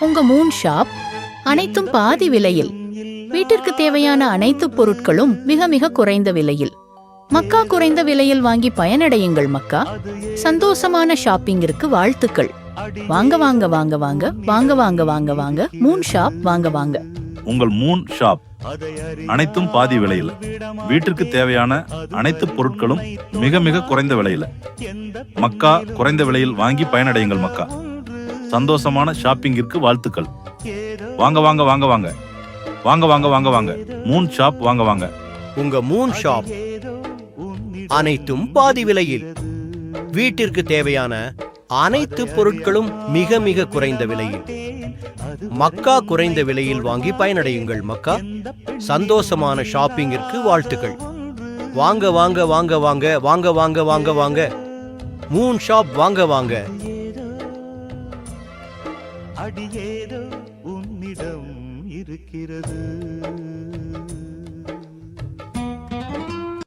உங்க Moon shop அனைத்தும் பாதி விலையில். வீட்டிற்கு தேவையான அனைத்து பொருட்களும் மிக மிக குறைந்த விலையில். மக்கா, குறைந்த விலையில் வாங்கி பயனடையுங்கள் மக்கா. சந்தோஷமான ஷாப்பிங்கிற்கு வாழ்த்துக்கள். வாங்க வாங்க வாங்க வாங்க வாங்க வாங்க வாங்க வாங்க மூன் ஷாப் வாங்க வாங்க. உங்கள் மூன் ஷாப் அனைத்தும் பாதி விலையில். வீட்டிற்கு தேவையான அனைத்து பொருட்களும் மிக மிக குறைந்த விலையில். மக்கா, குறைந்த விலையில் வாங்கி பயனடையுங்கள் மக்கா. சந்தோஷமான ஷாப்பிங்கிற்கு வாழ்த்துக்கள். வாங்க வாங்க வாங்க வாங்க வாங்க வாங்க வாங்க வாங்க மூன் ஷாப் வாங்க வாங்க. உங்க மூன் ஷாப் அனைத்தும் பாதி விலையில். வீட்டிற்கு தேவையான அனைத்து பொருட்களும் மிக மிக குறைந்த விலையில். மக்கா, குறைந்த விலையில் வாங்கி பயனடையுங்கள் மக்கா. சந்தோஷமான ஷாப்பிங்கிற்கு வாழ்த்துக்கள். வாங்க வாங்க வாங்க வாங்க வாங்க வாங்க வாங்க வாங்க மூன் ஷாப் வாங்க வாங்க. அடியேதோ உன்னிடம் இருக்கிறது.